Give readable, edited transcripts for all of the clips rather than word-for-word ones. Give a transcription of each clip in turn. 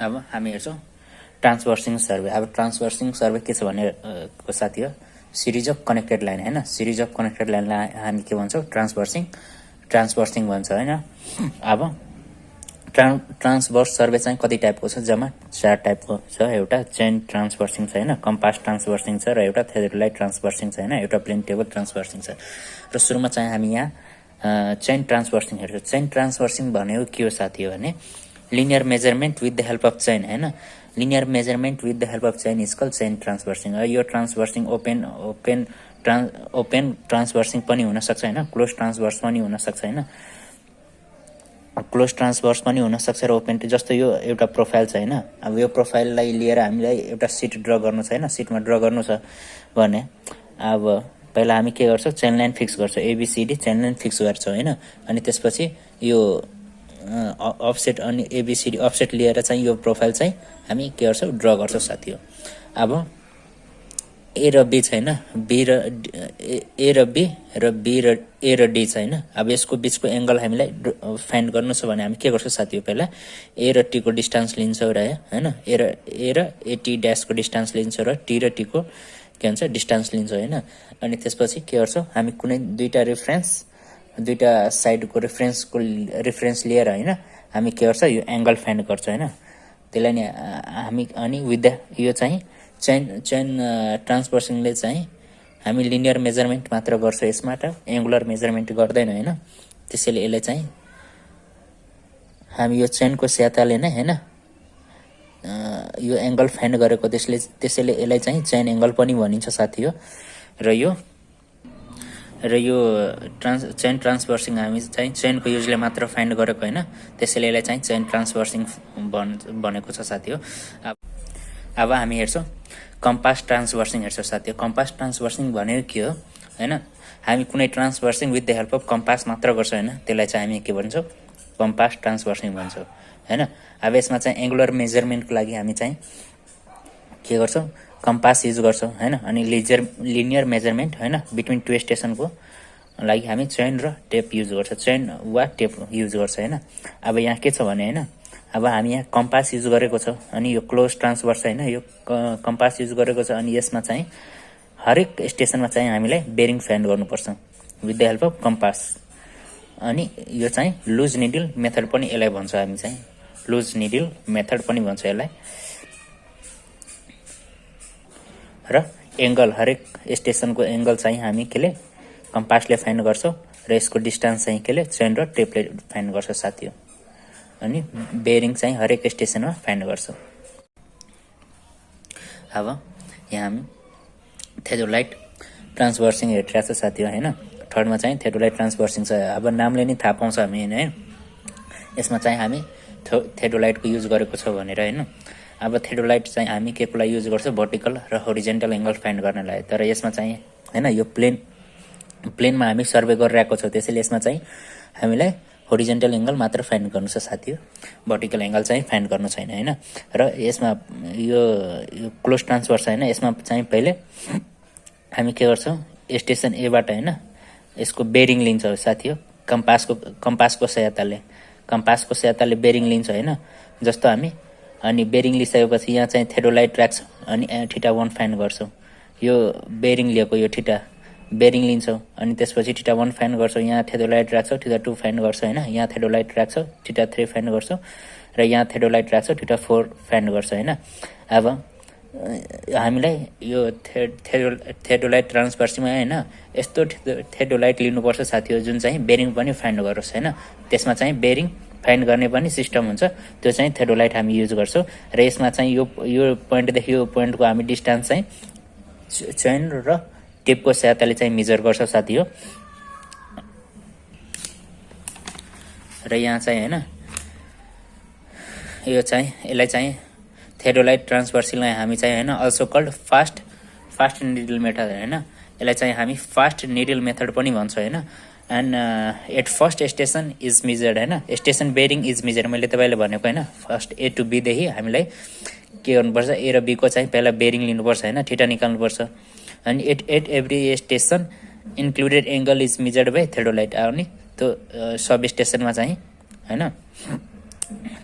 अब हामी हेर्छौँ ट्रान्सभर्सिङ सर्वे। अब ट्रान्सभर्सिङ सर्वे के छ भने साथी हो, सिरिज अफ कनेक्टेड लाइन होइन, सिरिज अफ कनेक्टेड लाइनलाई हामी के भन्छौँ, ट्रान्सभर्सिङ भन्छ होइन। अब ट्रान्सभर्स सर्वे चाहिँ कति टाइपको छ, जम्मा 4 टाइपको छ। एउटा चेन ट्रान्सभर्सिङ छ होइन, कम्पास ट्रान्सभर्सिङ छ, र एउटा थेरोलाइट ट्रान्सभर्सिङ छ होइन, एउटा प्लेन टेबल ट्रान्सभर्सिङ छ। र सुरुमा चाहिँ हामी यहाँ चेन ट्रान्सभर्सिङ हेर्छौँ। चेन ट्रान्सभर्सिङ भनेको के हो साथी हो भने, linear measurement with the help of chain होइन, linear measurement with the help of chain is called chain transversing. यो ट्रान्सभर्सिङ ओपन ट्रान्सभर्सिङ पनि हुनसक्छ होइन, क्लोज ट्रान्सभर्स पनि हुनसक्छ होइन, क्लोज ट्रान्सभर्स पनि हुनसक्छ र ओपन। जस्तो यो एउटा प्रोफाइल छ होइन, अब यो प्रोफाइललाई लिएर हामीलाई एउटा सिट ड्र गर्नु छ होइन, सिटमा ड्र गर्नु छ भने अब पहिला हामी के गर्छौँ, चेन लाइन फिक्स गर्छौँ, एबिसिडी चेन लाइन फिक्स गर्छौँ होइन। अनि त्यसपछि यो अफसेट अनि एबिसिडी अफसेट लिएर चाहिँ यो प्रोफाइल चाहिँ हामी के गर्छौँ, ड्र गर्छौँ साथी हो। अब ए र बी छैन, बी र ए र बी र बी र ए र डी छ होइन। अब यसको बिचको एङ्गल हामीलाई फाइन्ड गर्नु छ भने हामी के गर्छौँ साथी हो, पहिला ए र टी को डिस्टेन्स लिन्छौँ र होइन, ए र एटी ड्यासको डिस्टेन्स लिन्छौँ र टी र टी को के भन्छ डिस्टेन्स लिन्छौँ होइन। अनि त्यसपछि के गर्छौँ, हामी कुनै दुईटा साइडको रेफरेन्स लिएर होइन हामी के गर्छ, यो एङ्गल फाइन्ड गर्छौँ होइन। त्यसलाई नि हामी अनि विथ द यो चाहिँ चेन ट्रान्सभर्सिङले चाहिँ हामी लिनियर मेजरमेन्ट मात्र गर्छ यसमा, त एङ्गुलर मेजरमेन्ट गर्दैन होइन। त्यसैले यसलाई चाहिँ हामी यो चेनको सहायताले नै होइन यो एङ्गल फाइन्ड गरेको, त्यसैले यसलाई चाहिँ चेन एङ्गल पनि भनिन्छ साथी हो। र यो चेन ट्रान्सभर्सिङ हामी चाहिँ चेनको युजले मात्र फाइन्ड गरेको होइन, त्यसैले यसलाई चाहिँ चेन ट्रान्सभर्सिङ भनेको छ साथी हो। अब हामी हेर्छौँ कम्पास ट्रान्सभर्सिङ हेर्छौँ साथी हो। कम्पास ट्रान्सभर्सिङ भनेको के हो होइन, हामी कुनै transversing with the help of compass मात्र गर्छौँ होइन, त्यसलाई चाहिँ हामी के भन्छौँ, कम्पास ट्रान्सभर्सिङ भन्छौँ होइन। अब यसमा चाहिँ एङ्गुलर मेजरमेन्टको लागि हामी चाहिँ के गर्छौँ, कम्पास युज गर्छौँ होइन। अनि लिनियर मेजरमेन्ट होइन बिट्विन टु स्टेसनको लागि हामी चेन र टेप युज गर्छौँ, चेन वा टेप युज गर्छ होइन। अब यहाँ के छ भने होइन, अब हामी यहाँ कम्पास युज गरेको छ अनि यो क्लोज ट्रान्सभर्स होइन, यो कम्पास युज गरेको छ अनि यसमा चाहिँ हरेक स्टेसनमा चाहिँ हामीलाई बेरिङ फाइन्ड गर्नुपर्छ with the help of compass. अनि यो चाहिँ लुज निडल मेथड पनि यसलाई भन्छ, हामी चाहिँ लुज निडल मेथड पनि भन्छ यसलाई। र एङ्गल हरेक स्टेसनको एङ्गल चाहिँ हामी केले कम्पासले फाइन्ड गर्छौँ र यसको डिस्टेन्स चाहिँ केले चेन र टेपले फाइन्ड गर्छ साथी हो। अनि बेरिङ चाहिँ हरेक स्टेसनमा फाइन्ड गर्छौँ। अब यहाँ हामी थेरोलाइट ट्रान्सभर्सिङ हेरिरहेको छ साथी हो होइन। थर्डमा चाहिँ थेरोलाइट ट्रान्सभर्सिङ छ। अब नामले नै थाहा पाउँछ हामी होइन, यसमा चाहिँ हामी थेरोलाइटको युज गरेको छ भनेर होइन। अब थेरोलाइट चाहिँ हामी के को लागि युज गर्छौँ, भर्टिकल र होरिजेन्टल एङ्गल फाइन्ड गर्नलाई। तर यसमा चाहिँ होइन यो प्लेनमा हामी सर्वे गरिरहेको छौँ, त्यसैले यसमा चाहिँ हामीलाई होरिजेन्टल एङ्गल मात्र फाइन्ड गर्नु छ साथी हो, भर्टिकल एङ्गल चाहिँ फाइन्ड गर्नु छैन होइन। र यसमा यो क्लोज ट्रान्सभर्स होइन, यसमा चाहिँ पहिले हामी के गर्छौँ, स्टेसन एबाट होइन यसको बेरिङ लिन्छौँ साथी हो, कम्पासको सहायताले बेरिङ लिन्छ होइन। जस्तो हामी अनि बेरिङ लिइसकेपछि यहाँ चाहिँ थेरोलाइट राख्छौँ अनि θ1 फाइन्ड गर्छौँ, यो बेरिङ लिएको यो θ बेरिङ लिन्छौँ अनि त्यसपछि θ1 फाइन्ड गर्छौँ, यहाँ थेरोलाइट राख्छौँ θ2 फाइन्ड गर्छौँ होइन, यहाँ थेरोलाइट राख्छौँ θ3 फाइन्ड गर्छौँ र यहाँ थेरोलाइट राख्छौँ θ4 फाइन्ड गर्छौँ होइन। अब हामीलाई यो थेरोलाइट ट्रान्सभर्सिङमा होइन यस्तो थेरोलाइट लिनुपर्छ साथी हो जुन चाहिँ बेरिङ पनि फाइन्ड गरोस् होइन। त्यसमा चाहिँ बेरिङ फाइन्ड गर्ने पनि सिस्टम हुन्छ, त्यो चाहिँ थेरोलाइट हामी युज गर्छौँ। र यसमा चाहिँ यो पोइन्टदेखि यो पोइन्टको हामी डिस्टेन्स चाहिँ चेन र टेपको सहायताले चाहिँ मेजर गर्छौँ साथी हो। र यहाँ चाहिँ होइन यो चाहिँ यसलाई चाहिँ थेरोलाइट ट्रान्सभर्सिङलाई हामी चाहिँ होइन also called fast needle method होइन, यसलाई चाहिँ हामी फास्ट निडल मेथड पनि भन्छौँ होइन। And at first station is measured होइन, स्टेसन बेरिङ इज मेजर्ड, मैले तपाईँले भनेको होइन। फर्स्ट ए टु बीदेखि हामीलाई के गर्नुपर्छ, ए र बीको चाहिँ पहिला बेरिङ लिनुपर्छ होइन, θ निकाल्नुपर्छ। अनि at every station included angle is measured by theodolite. अनि त्यो सब स्टेसनमा चाहिँ होइन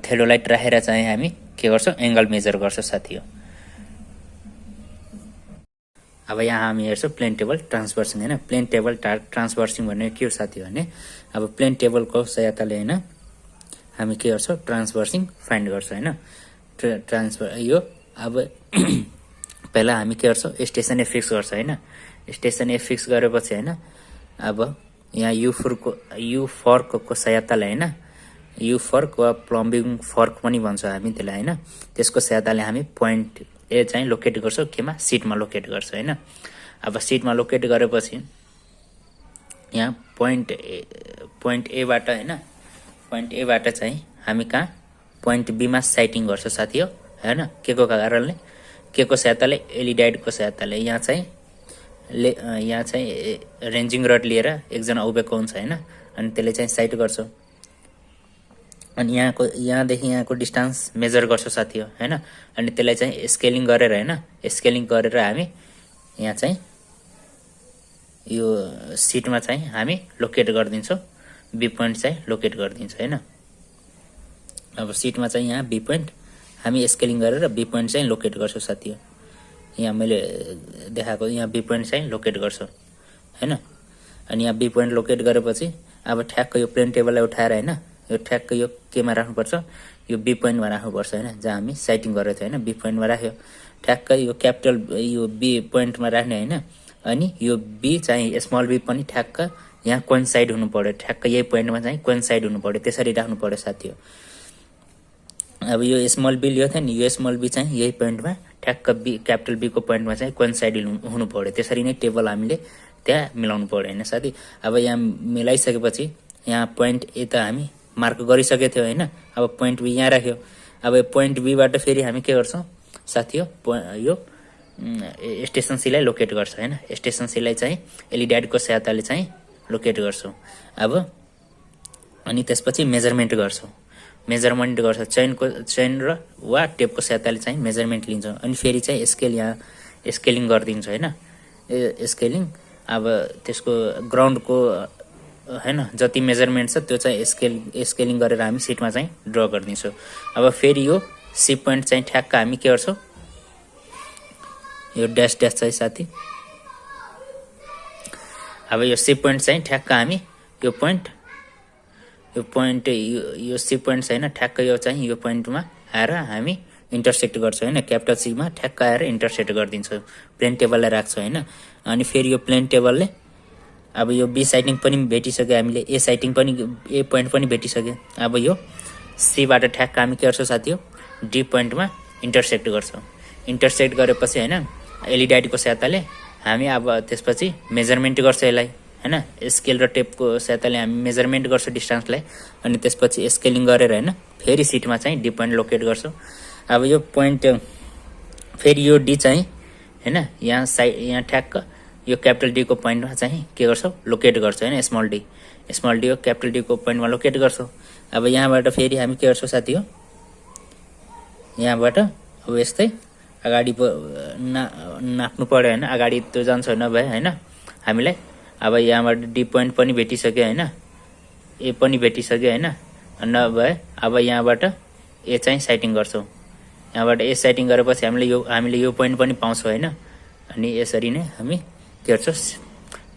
थेरोलाइट राखेर चाहिँ हामी के गर्छौँ एङ्गल मेजर गर्छौँ साथी हो। अब यहाँ हामी हेर्छौँ प्लेन टेबल ट्रान्सभर्सिङ होइन। प्लेन टेबल ट्रान्सभर्सिङ भन्ने के हो साथी भने अब प्लेन टेबलको सहायताले होइन हामी के गर्छौँ ट्रान्सभर्सिङ फाइन्ड गर्छौँ होइन। ट्रान्सफर यो अब पहिला हामी के गर्छौँ स्टेसन ए फिक्स गर्छ होइन। स्टेसन ए फिक्स गरेपछि होइन अब यहाँ यु फर्कको सहायताले होइन यु फर्क वा प्लम्बिङ फर्क पनि भन्छ हामी त्यसलाई होइन। त्यसको सहायताले हामी पोइन्ट ए चाहिँ लोकेट गर्छौँ केमा सिटमा लोकेट गर्छ होइन। अब सिटमा लोकेट गरेपछि यहाँ पोइन्ट एबाट होइन पोइन्ट एबाट चाहिँ हामी कहाँ पोइन्ट बीमा साइटिङ गर्छ साथी हो होइन। के को कारणले के को सहायताले एलिडाइडको सहायताले यहाँ चाहिँ रेन्जिङ रड लिएर एकजना उभिएको हुन्छ होइन अनि त्यसले चाहिँ साइट गर्छौँ अनि यहाँदेखि यहाँको डिस्टेन्स मेजर गर्छौँ साथी हो होइन। अनि त्यसलाई चाहिँ स्केलिङ गरेर होइन स्केलिङ गरेर हामी यहाँ चाहिँ यो सिटमा चाहिँ हामी लोकेट गरिदिन्छौँ बी पोइन्ट चाहिँ लोकेट गरिदिन्छ होइन। अब सिटमा चाहिँ यहाँ बी पोइन्ट हामी स्केलिङ गरेर बी पोइन्ट चाहिँ लोकेट गर्छौँ साथी हो। यहाँ मैले देखाएको यहाँ बी पोइन्ट चाहिँ लोकेट गर्छौँ होइन। अनि यहाँ बी पोइन्ट लोकेट गरेपछि अब ठ्याक्क यो प्लेन टेबललाई उठाएर होइन यो ठ्याक्क यो केमा राख्नुपर्छ यो बी पोइन्टमा राख्नुपर्छ होइन जहाँ हामी साइटिङ गरेको थियो होइन। बी पोइन्टमा राख्यो ठ्याक्क यो क्यापिटल यो बी पोइन्टमा राख्ने होइन। अनि यो बी चाहिँ स्मल बी पनि ठ्याक्क यहाँ कोइन्साइड हुनु पर्यो ठ्याक्क यही पोइन्टमा चाहिँ कोइन्साइड हुनु पर्यो त्यसरी राख्नु पर्यो साथी हो। अब यो स्मल बी लियो थियो नि यो स्मल बी चाहिँ यही पोइन्टमा ठ्याक्क बी क्यापिटल बीको पोइन्टमा चाहिँ कोइन्साइड हुनु पर्यो त्यसरी नै टेबल हामीले त्यहाँ मिलाउनु पर्यो होइन साथी। अब यहाँ मिलाइसकेपछि यहाँ पोइन्ट ए त हामी मार्क गरिसकेको थियो होइन। अब पोइन्ट बी यहाँ राख्यो अब यो पोइन्ट बीबाट फेरि हामी के गर्छौँ साथी हो यो स्टेसन सीलाई लोकेट गर्छ होइन। स्टेसन सीलाई चाहिँ एलिडाइडको सहायताले चाहिँ लोकेट गर्छौँ अब अनि त्यसपछि मेजरमेन्ट गर्छौँ चेन र वा टेपको सहायताले चाहिँ मेजरमेन्ट लिन्छौँ अनि फेरि चाहिँ स्केल यहाँ स्केलिङ गरिदिन्छ होइन। स्केलिङ अब त्यसको ग्राउन्डको होइन जति मेजरमेन्ट छ त्यो चाहिँ स्केलिङ गरेर हामी सिटमा चाहिँ ड्र गरिदिन्छौँ। अब फेरि यो सी पोइन्ट चाहिँ ठ्याक्क हामी के गर्छौँ यो ड्यास चाहिँ साथी अब यो सी पोइन्ट चाहिँ ठ्याक्क हामी यो सी पोइन्ट छैन ठ्याक्क यो चाहिँ यो पोइन्टमा आएर हामी इन्टरसेक्ट गर्छौँ होइन। क्यापिटल सीमा ठ्याक्क आएर इन्टरसेक्ट गरिदिन्छौँ प्लेन टेबललाई राख्छौँ होइन। अनि फेरि यो प्लेन टेबलले अब यो बी साइटिङ पनि भेटिसक्यो हामीले ए साइटिङ पनि ए पोइन्ट पनि भेटिसक्यो। अब यो सीबाट ठ्याक्क हामी के गर्छौँ साथी हो डी पोइन्टमा इन्टरसेक्ट गर्छौँ। इन्टरसेक्ट गरेपछि होइन एलिडाइडको सहायताले हामी अब त्यसपछि मेजरमेन्ट गर्छ यसलाई होइन। स्केल र टेपको सहायताले हामी मेजरमेन्ट गर्छौँ डिस्टेन्सलाई अनि त्यसपछि स्केलिङ गरेर होइन फेरि सिटमा चाहिँ डी पोइन्ट लोकेट गर्छौँ। अब यो पोइन्ट फेरि यो डी चाहिँ होइन यहाँ ठ्याक्क यो क्यापिटल डीको पोइन्टमा चाहिँ के गर्छौँ लोकेट गर्छौँ होइन। स्मल डी हो क्यापिटल डीको पोइन्टमा लोकेट गर्छौँ। अब यहाँबाट फेरि हामी के गर्छौँ साथी हो यहाँबाट अब यस्तै अगाडि नाप्नु पर्यो होइन अगाडि त्यो जान्छ नभए होइन हामीलाई। अब यहाँबाट डी पोइन्ट पनि भेटिसक्यो होइन ए पनि भेटिसक्यो होइन नभए अब यहाँबाट ए चाहिँ साइटिङ गर्छौँ। यहाँबाट ए साइटिङ गरेपछि हामीले यो पोइन्ट पनि पाउँछौँ होइन। अनि यसरी नै हामी के गर्छौँ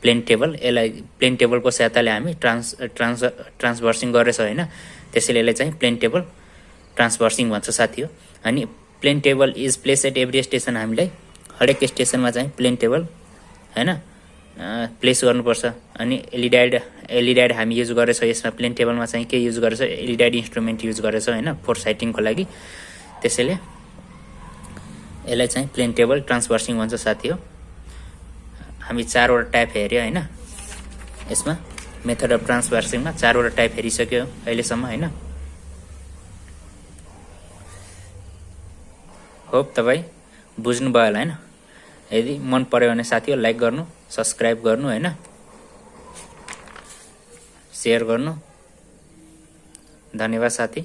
प्लेन टेबलको सहायताले हामी ट्रान्सभर्सिङ गरेछौँ होइन। त्यसैले यसलाई चाहिँ प्लेन टेबल ट्रान्सभर्सिङ भन्छ साथी हो। अनि plane table is place at every station हामीलाई हरेक स्टेसनमा चाहिँ प्लेन टेबल होइन प्लेस गर्नुपर्छ। अनि एलिडाइड हामी युज गरेछौँ यसमा प्लेन टेबलमा चाहिँ के युज गरेछौँ एलिडाइड इन्स्ट्रुमेन्ट युज गरेछौँ होइन फोर साइटिङको लागि। त्यसैले यसलाई चाहिँ प्लेन टेबल ट्रान्सभर्सिङ भन्छ साथी हो। हामी 4वटा टाइप हेऱ्यो होइन यसमा मेथड अफ ट्रान्सभर्सिङमा 4वटा टाइप हेरिसक्यो अहिलेसम्म होइन। होप तपाईँ बुझ्नुभयो होला होइन। यदि मन पर्यो भने साथी हो लाइक गर्नु सब्सक्राइब गर्नु होइन सेयर गर्नु। धन्यवाद साथी।